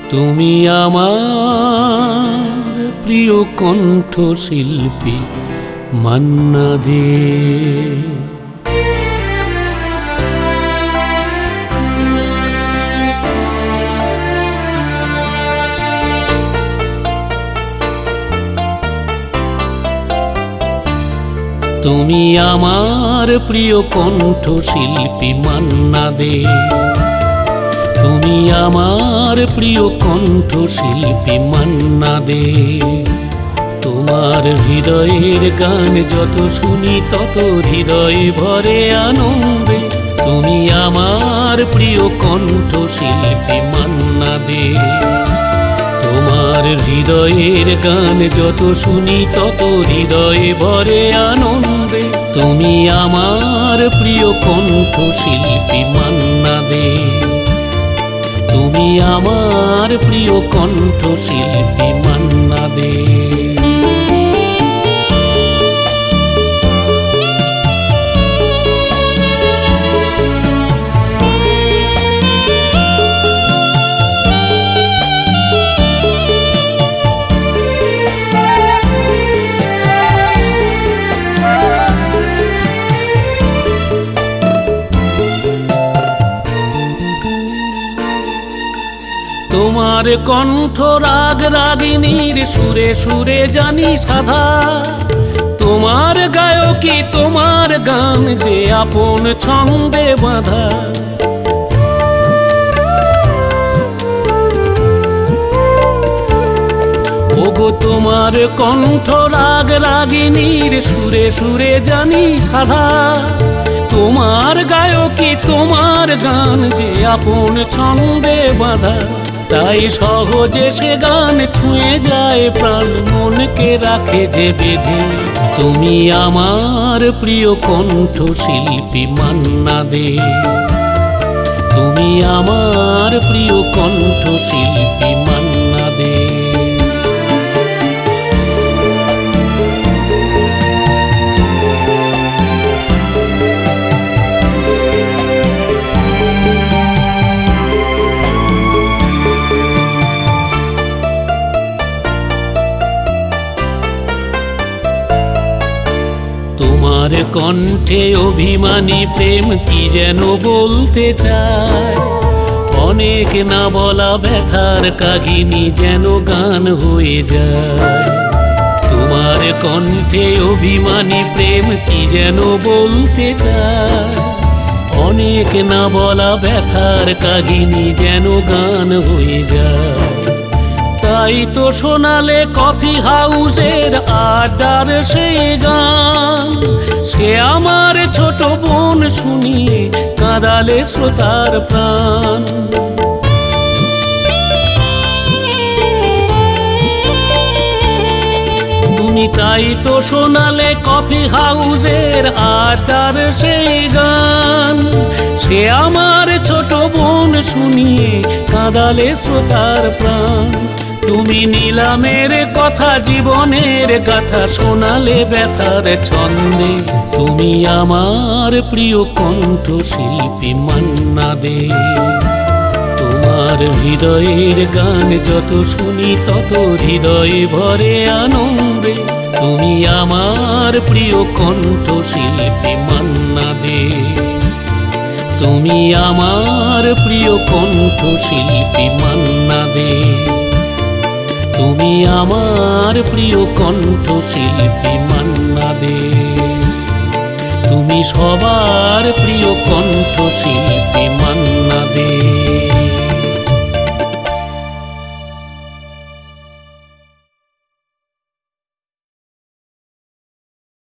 তুমি আমার প্রিয় কণ্ঠশিল্পী মান্না দে। তুমি আমার প্রিয় কণ্ঠশিল্পী মান্না দে। তুমি আমার প্রিয় কণ্ঠশিল্পী মান্না দে। তোমার হৃদয়ের গান যত শুনি তত হৃদয়ে ভরে আনন্দে। তুমি আমার প্রিয় কণ্ঠশিল্পী মান্না দে। তোমার হৃদয়ের গান যত শুনি তত হৃদয়ে ভরে আনন্দে। তুমি আমার প্রিয় কণ্ঠশিল্পী মান্না দে। তুমি আমার প্রিয় কণ্ঠশিল্পী মান্না দে। তোমার কণ্ঠ রাগ রাগিনীর সুরে সুরে জানি সাধা। তোমার গায়কী তোমার গান যে আপন ছন্দে বাঁধা। ওগো তোমার কণ্ঠ রাগ রাগিনীর সুরে সুরে জানি সাধা। তোমার গায়কী তোমার গান যে আপন ছন্দে বাঁধা। তাই সহজে সে গান ছুঁয়ে যায় প্রাণ, মনকে রাখে যে বেঁধে। তুমি আমার প্রিয় কণ্ঠশিল্পী মান্না দে। তুমি আমার প্রিয় কণ্ঠশিল্পী মান্না দে। তোমার কণ্ঠে অভিমানী প্রেম কি যেন বলতে চায়। অনেক না বলা ব্যথার কাহিনী যেন গান হয়ে যায়। তোমার কণ্ঠে অভিমানী প্রেম কি যেন বলতে চায়। অনেক না বলা ব্যথার কাহিনী যেন গান হয়ে যায়। তাই তো শোনালে কফি হাউসের আড্ডার সেই গান। সে আমার ছোট বোন শুনিয়ে কাঁদালে শ্রোতার প্রাণ। তুমি তাই তো শোনালে কফি হাউসের আড্ডার সেই গান। সে আমার ছোট বোন শুনিয়ে কাঁদালে শ্রোতার প্রাণ। তুমি নিলামের কথা জীবনের গাথা শোনালে ব্যথার ছন্দে। তুমি আমার প্রিয় কণ্ঠশিল্পী মান্না দে। তোমার হৃদয়ের গান যত শুনি তত হৃদয়ে ভরে আনন্দে। তুমি আমার প্রিয় কণ্ঠশিল্পী মান্না দে। তুমি আমার প্রিয় কণ্ঠশিল্পী মান্না দে। তুমি আমার প্রিয় কণ্ঠশিল্পী মান্না দে। তুমি সবার প্রিয় কণ্ঠশিল্পী মান্না দে।